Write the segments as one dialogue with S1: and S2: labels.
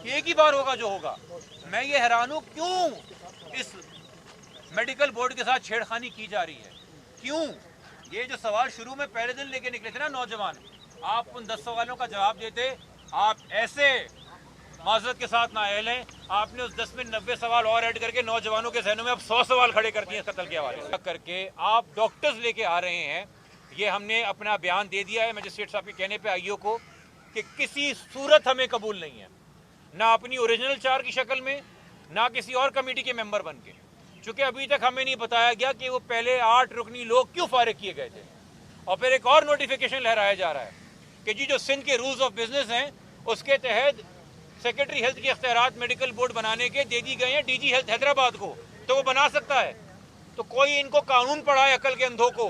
S1: कि एक ही बार होगा जो होगा। मैं ये हैरान हूँ क्यों इस मेडिकल बोर्ड के साथ छेड़खानी की जा रही है, क्यों? ये जो सवाल शुरू में पहले दिन लेके निकले थे ना नौजवान, आप उन 10 सवालों का जवाब देते, आप ऐसे माजरत के साथ ना आए लें, आपने उस 10 में 90 सवाल और ऐड करके नौजवानों के जहनों में अब 100 सवाल खड़े कर दिए कत्ल के हवाले से करके। आप डॉक्टर्स लेके आ रहे हैं, ये हमने अपना बयान दे दिया है मजिस्ट्रेट साहब के कहने पे आईओ को कि किसी सूरत हमें कबूल नहीं है, ना अपनी ओरिजिनल चार्ज की शक्ल में, ना किसी और कमेटी के मेंबर बन के, चूँकि अभी तक हमें नहीं बताया गया कि वो पहले 8 रुकनी लोग क्यों फारिग किए गए थे। और फिर एक और नोटिफिकेशन लहराया जा रहा है कि जी जो सिंध के रूल्स ऑफ बिजनेस हैं उसके तहत सेक्रेटरी हेल्थ के इख्तियारात मेडिकल बोर्ड बनाने के दे दी गए हैं डीजी हेल्थ हैदराबाद को, तो वो बना सकता है। तो कोई इनको कानून पढ़ाए अकल के अंधों को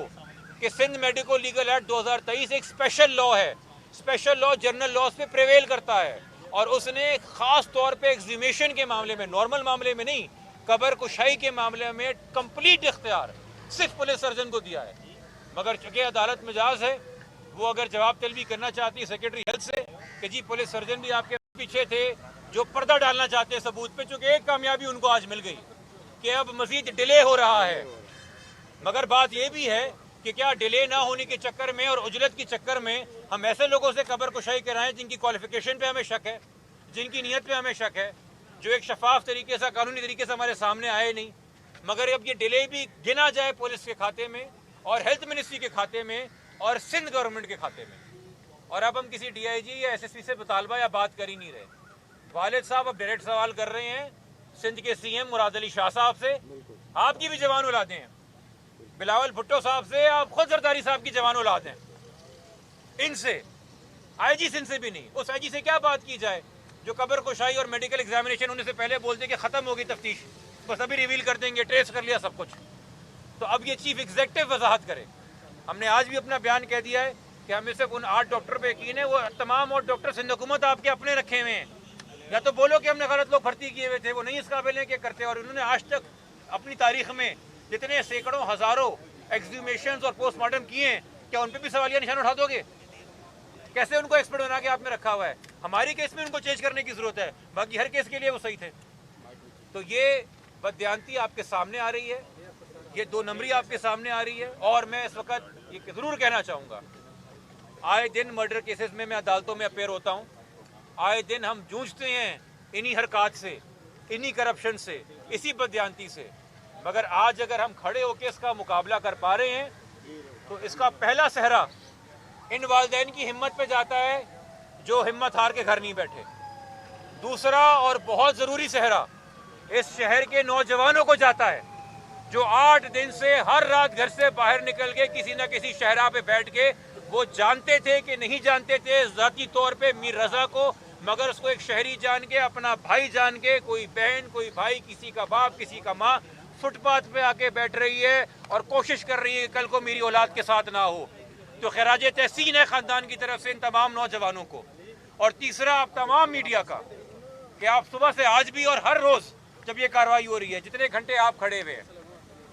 S1: कि सिंध मेडिको लीगल एक्ट 2023 एक स्पेशल लॉ है, स्पेशल लॉ जनरल लॉज पे प्रिवेल करता है, और उसने खास तौर पे एक्सह्यूमेशन के मामले में, नॉर्मल मामले में नहीं, कब्र कुशाई के मामले में कंप्लीट इख्तियार सिर्फ पुलिस सर्जन को दिया है। मगर चूंकि अदालत मिजाज है, वो अगर जवाब तलबी करना चाहती है सेक्रेटरी हेल्थ से कि जी पुलिस सर्जन भी आपके पीछे थे जो पर्दा डालना चाहते हैं सबूत पे, चूंकि एक कामयाबी उनको आज मिल गई कि अब मजीद डिले हो रहा है। मगर बात यह भी है कि क्या डिले ना होने के चक्कर में और उजलत के चक्कर में हम ऐसे लोगों से कब्र कुशाई कराएं जिनकी क्वालिफिकेशन पे हमें शक है, जिनकी नीयत पे हमें शक है, जो एक शफाफ तरीके से, कानूनी तरीके से हमारे सामने आए नहीं। मगर अब ये डिले भी गिना जाए पुलिस के खाते में और हेल्थ मिनिस्ट्री के खाते में और सिंध गवर्नमेंट के खाते में, और अब हम किसी डीआईजी या एसएसपी से मुतालबा या बात कर ही नहीं रहे। वालिद साहब अब डायरेक्ट सवाल कर रहे हैं सिंध के सीएम मुराद अली शाह साहब से, आपकी भी जवान औलादें हैं, बिलावल भुट्टो साहब से, आप खुद जरदारी साहब की जवान औलाद हैं, इनसे, आईजी सिंध से भी नहीं। उस आईजी से क्या बात की जाए जो कब्र कुशाई और मेडिकल एग्जामिनेशन होने से पहले बोलते कि खत्म होगी तफ्तीश, बस अभी रिवील कर देंगे, ट्रेस कर लिया सब कुछ। तो अब ये चीफ एग्जीक्यूटिव वजाहत करे। हमने आज भी अपना बयान कह दिया है कि हमें सिर्फ उन 8 डॉक्टर पे यकीन है, वो तमाम और डॉक्टर सिंध हुकूमत आपके अपने रखे हुए हैं, या तो बोलो कि हमने गलत लोग भर्ती किए हुए थे, वो नहीं इस काबिल है कि करते। और उन्होंने आज तक अपनी तारीख में जितने सैकड़ों हजारों एक्सह्यूमेशंस और पोस्टमार्टम किए हैं, क्या उन पर भी सवालिया निशान उठा दोगे? कैसे उनको एक्सपर्ट बना के आप में रखा हुआ है? हमारी केस में उनको चेंज करने की जरूरत है, बाकी हर केस के लिए वो सही थे। तो ये बददियानती आपके सामने आ रही है, ये 2 नंबरी आपके सामने आ रही है। और मैं इस वक्त ये जरूर कहना चाहूँगा, आए दिन मर्डर केसेस में मैं अदालतों में अपेयर होता हूँ, आए दिन हम जूझते हैं इन्हीं हरकत से, इन्हीं करप्शन से, इसी बददियानती से। मगर आज अगर हम खड़े होकर इसका मुकाबला कर पा रहे हैं तो इसका पहला सहरा इन वालिदैन की हिम्मत पे जाता है जो हिम्मत हार के घर नहीं बैठे। दूसरा और बहुत ज़रूरी सहरा इस शहर के नौजवानों को जाता है जो 8 दिन से हर रात घर से बाहर निकल के किसी न किसी शहरा पे बैठ के, वो जानते थे कि नहीं जानते थे ज़ाती तौर पे मीर रज़ा को, मगर उसको एक शहरी जान के, अपना भाई जान के, कोई बहन, कोई भाई, किसी का बाप, किसी का माँ, फुटपाथ पे आके बैठ रही है और कोशिश कर रही है कल को मेरी औलाद के साथ ना हो। तो खराज तहसीन है ख़ानदान की तरफ से इन तमाम नौजवानों को। और तीसरा आप तमाम मीडिया का कि आप सुबह से आज भी और हर रोज़ जब ये कार्रवाई हो रही है, जितने घंटे आप खड़े हुए हैं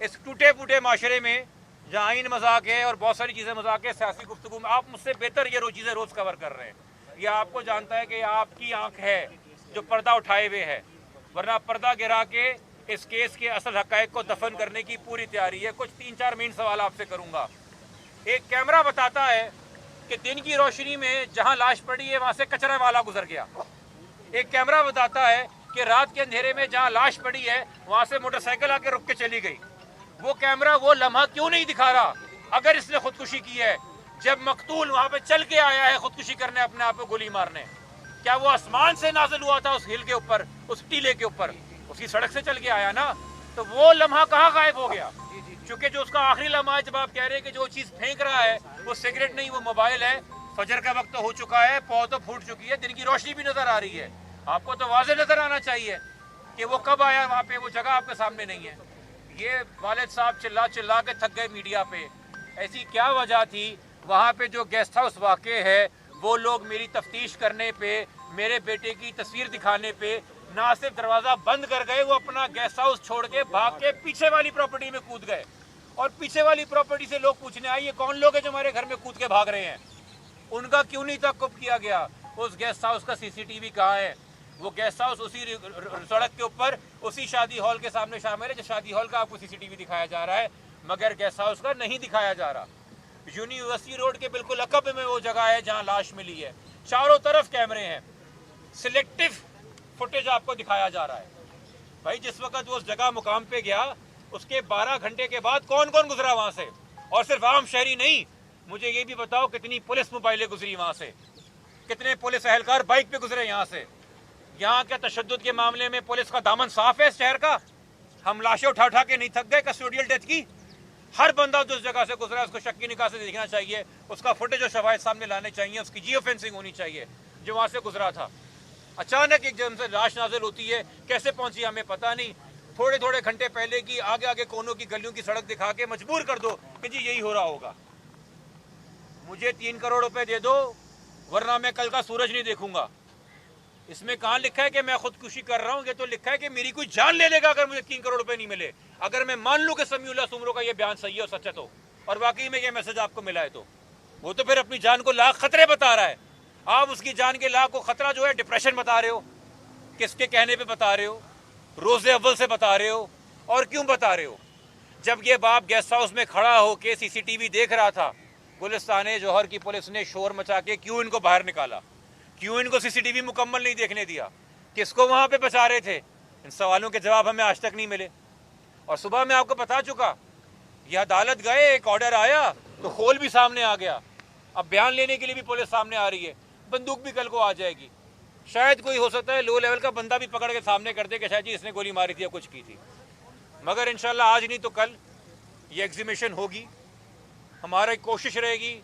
S1: इस टूटे फूटे माशरे में जहाँ आइन मजाक है और बहुत सारी चीज़ें मजाक है, सियासी गुफ्तगू में आप मुझसे बेहतर ये चीज़ें रोज़ कवर कर रहे हैं। यह आपको जानता है कि आपकी आंख है जो पर्दा उठाए हुए है, वरना पर्दा गिरा के इस केस के असल हक़ाइक़ को दफन करने की पूरी तैयारी है। कुछ 3-4 मिनट सवाल आपसे करूँगा। एक कैमरा बताता है कि दिन की रोशनी में जहाँ लाश पड़ी है वहाँ से कचरा वाला गुजर गया। एक कैमरा बताता है कि रात के अंधेरे में जहाँ लाश पड़ी है वहाँ से मोटरसाइकिल आके रुक के चली गई। वो कैमरा वो लम्हा क्यों नहीं दिखा रहा अगर इसने खुदकुशी की है, जब मकतूल वहाँ पे चल के आया है खुदकुशी करने, अपने आप को गोली मारने? क्या वो आसमान से नाजिल हुआ था उस हिल के ऊपर, उस टीले के ऊपर? उसकी सड़क से चल के आया ना। तो वो लम्हा कहाँ गायब हो गया? क्योंकि जो उसका आखिरी लम्हा है, जब आप कह रहे हैं कि जो चीज़ फेंक रहा है वो सिगरेट नहीं, वो मोबाइल है, फजर का वक्त तो हो चुका है, पौ तो फूट चुकी है, दिन की रोशनी भी नजर आ रही है, आपको तो वाज़ेह नजर आना चाहिए कि वो कब आया वहाँ पे। वो जगह आपके सामने नहीं है। ये वालिद साहब चिल्ला चिल्ला के थक गए मीडिया पे। ऐसी क्या वजह थी? वहाँ पे जो गेस्ट हाउस वाक़े है, वो लोग मेरी तफ्तीश करने पे, मेरे बेटे की तस्वीर दिखाने पे ना सिर्फ दरवाज़ा बंद कर गए, वो अपना गेस्ट हाउस छोड़ के भाग के पीछे वाली प्रॉपर्टी में कूद गए। और पीछे वाली प्रॉपर्टी से लोग पूछने आए ये कौन लोग हैं जो हमारे घर में कूद के भाग रहे हैं? उनका क्यों नहीं तअक़्क़ुब किया गया? उस गेस्ट हाउस का सीसीटीवी कहाँ है? وہ گیسٹ ہاؤس اسی سڑک کے اوپر اسی شادی ہال کے سامنے شامل ہے جو شادی ہال کا آپ کو CCTV دکھایا جا رہا ہے، مگر گیسٹ ہاؤس کا نہیں دکھایا جا رہا۔ یونیورسٹی روڈ کے بالکل عقب میں وہ جگہ ہے جہاں لاش ملی ہے، چاروں طرف کیمرے ہیں، سلیکٹو فوٹیج آپ کو دکھایا جا رہا ہے۔ بھائی جس وقت وہ اس جگہ مقام پہ گیا اس کے 12 گھنٹے کے بعد کون کون گزرا وہاں سے؟ اور صرف عام شہری نہیں، مجھے یہ بھی بتاؤ کتنی پولیس موبائلیں گزری وہاں سے، کتنے پولیس اہلکار بائک پہ گزرے یہاں سے۔ یہاں کے تشدد کے معاملے میں پولیس کا دامن صاف ہے اس شہر کا؟ ہم لاشیں اٹھا کے نہیں تھک گئے کسٹوڈیل ڈیتھ کی؟ ہر بندہ جو اس جگہ سے گزرا ہے اس کو شک کی نگاہ سے دیکھنا چاہیے، اس کا فوٹیج اور شواہد سامنے لانے چاہیے، اس کی جیو فینسنگ ہونی چاہیے جو وہاں سے گزرا تھا۔ اچانک ایک جگہ سے لاش نازل ہوتی ہے، کیسے پہنچی ہمیں پتہ نہیں، تھوڑے گھنٹے پہلے کی آگے کونوں کی گلیوں کی سڑک دکھا کے مجبور کر دو کہ جی یہی ہو رہا ہوگا۔ مجھے 3 کروڑ روپے دے دو ورنہ میں کل کا سورج نہیں دیکھوں گا۔ اس میں کہاں لکھا ہے کہ میں خودکشی کر رہا ہوں؟ یہ تو لکھا ہے کہ میری کوئی جان لے لے گا اگر مجھے 3 کروڑ روپے نہیں ملے۔ اگر میں مان لوں کہ سمیع اللہ سومرو کا یہ بیان صحیح ہے اور سچ ہے تو، اور واقعی میں یہ میسج آپ کو ملا ہے تو وہ تو پھر اپنی جان کو لاکھ خطرے بتا رہا ہے۔ آپ اس کی جان کے لاکھ کو خطرہ جو ہے ڈپریشن بتا رہے ہو، کس کے کہنے پہ بتا رہے ہو؟ روز اول سے بتا رہے ہو، اور کیوں بتا رہے ہو؟ جب یہ باپ گیسٹ ہاؤس میں کھڑا ہو کے CCTV دیکھ رہا تھا، گلستان جوہر کی پولیس نے شور مچا کے کیوں ان کو باہر نکالا؟ کیوں ان کو CCTV مکمل نہیں دیکھنے دیا؟ کس کو وہاں پہ بچا رہے تھے؟ ان سوالوں کے جواب ہمیں آج تک نہیں ملے۔ اور صبح میں آپ کو بتا چکا، یہ عدالت گئے، ایک آرڈر آیا تو خول بھی سامنے آ گیا، اب بیان لینے کے لیے بھی پولیس سامنے آ رہی ہے، بندوق بھی کل کو آ جائے گی۔ شاید کوئی ہو سکتا ہے لو لیول کا بندہ بھی پکڑ کے سامنے کر دے کہ شاید جی اس نے گولی ماری تھی یا کچھ کی تھی، مگر انشاءاللہ آج نہیں تو کل یہ ایگزیمیشن ہوگی۔ ہماری کوشش رہے گی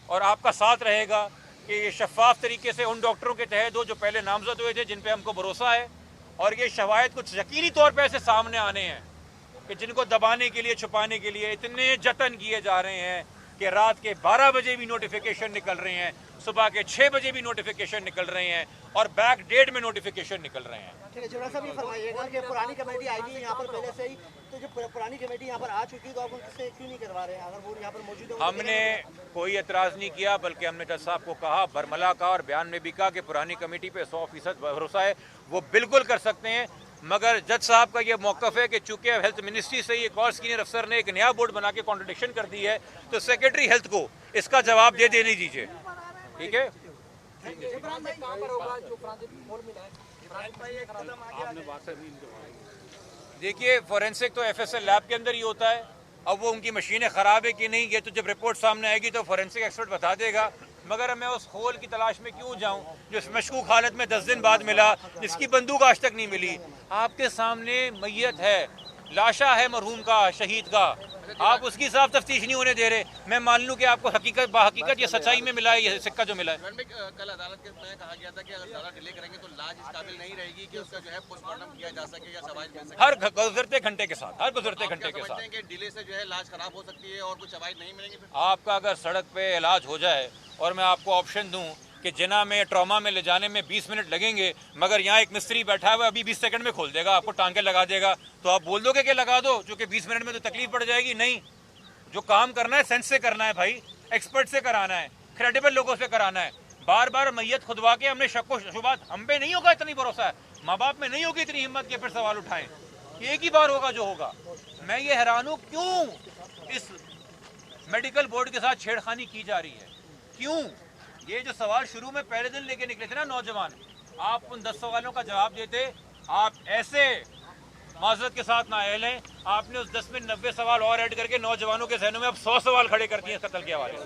S1: اور آپ کا ساتھ رہے گا کہ یہ شفاف طریقے سے ان ڈاکٹروں کے تحت ہو جو پہلے نامزد ہوئے تھے، جن پہ ہم کو بھروسہ ہے، اور یہ شواہد کچھ یقینی طور پہ ایسے سامنے آنے ہیں کہ جن کو دبانے کے لیے چھپانے کے لیے اتنے جتن کیے جا رہے ہیں کہ رات کے 12 بجے بھی نوٹیفیکیشن نکل رہے ہیں، صبح کے 6 بجے بھی نوٹیفیکیشن نکل رہے ہیں، اور بیک ڈیٹ میں نوٹیفیکیشن نکل رہے ہیں۔
S2: جنرل صاحب یہ فرمائیے گا کہ پرانی کمیٹی آئی تھی یہاں پر پہلے سے ہی، تو جو پرانی کمیٹی یہاں پر آ چکی تو آپ ان سے کیوں نہیں کروا رہے ہیں؟ اگر وہ یہاں پر موجود ہے،
S1: ہم نے کوئی اعتراض نہیں کیا، بلکہ ہم نے جج صاحب کو کہا، برملا کہا اور بیان میں بھی کہا کہ پرانی کمیٹی پہ 100% بھروسہ ہے، وہ بالکل کر سکتے ہیں، مگر جج صاحب کا یہ موقف ہے کہ چونکہ ہیلتھ منسٹری سے ایک اور سینئر افسر نے ایک نیا بورڈ بنا کے کانٹرڈکشن کر دی ہے تو سیکرٹری ہیلتھ کو اس کا جواب دے دینے دیجیے، ٹھیک ہے؟ دیکھیے فورینسک تو FSL لیب کے اندر ہی ہوتا ہے، اب وہ ان کی مشینیں خراب ہے کہ نہیں یہ تو جب رپورٹ سامنے آئے گی تو فورینسک ایکسپرٹ بتا دے گا، مگر میں اس خول کی تلاش میں کیوں جاؤں جو اس مشکوک حالت میں 10 دن بعد ملا، جس کی بندوق آج تک نہیں ملی۔ آپ کے سامنے میت ہے، لاشا ہے مرحوم کا، شہید کا، آپ اس کی صاف تفتیش نہیں ہونے دے رہے۔ میں مان لوں کہ آپ کو حقیقت یہ سچائی میں ملا ہے، یہ سکہ جو ملا ہے۔
S3: کل عدالت میں کہا گیا تھا کہ اگر زیادہ ڈیلے کریں گے تو لاش اس قابل نہیں رہے گی کہ اس کا جو ہے پوسٹ مارٹم کیا جا سکے یا شواہد مل سکے۔
S1: ہر گزرتے گھنٹے کے ساتھ، ہر گزرتے گھنٹے کے ساتھ
S3: کہ ڈیلے سے جو ہے لاش خراب ہو سکتی ہے اور کچھ شواہد نہیں ملیں گے پھر؟
S1: آپ کا اگر سڑک پہ علاج ہو جائے اور میں آپ کو آپشن دوں کہ جنا میں ٹراما میں لے جانے میں 20 منٹ لگیں گے، مگر یہاں ایک مستری بیٹھا ہوا ہے ابھی 20 سیکنڈ میں کھول دے گا، آپ کو ٹانکے لگا دے گا، تو آپ بول دو گے کہ لگا دو چونکہ 20 منٹ میں تو تکلیف پڑ جائے گی؟ نہیں، جو کام کرنا ہے سینس سے کرنا ہے بھائی، ایکسپرٹ سے کرانا ہے، کریڈیبل لوگوں سے کرانا ہے۔ بار بار میت کھدوا کے ہم نے شک و شبہات، ہم پہ نہیں ہوگا اتنی بھروسہ ہے، ماں باپ میں نہیں ہوگی اتنی ہمت کہ پھر سوال اٹھائیں، ایک ہی بار ہوگا جو ہوگا۔ میں یہ حیران ہوں کیوں اس میڈیکل بورڈ کے ساتھ چھیڑخانی کی جا رہی ہے، کیوں؟ یہ جو سوال شروع میں پہلے دن لے کے نکلے تھے نا نوجوان، آپ ان 10 سوالوں کا جواب دیتے، آپ ایسے معذرت کے ساتھ نااہل ہیں، آپ نے اس 10 میں 90 سوال اور ایڈ کر کے نوجوانوں کے ذہنوں میں اب 100 سوال کھڑے کر دیے قتل کے حوالے سے۔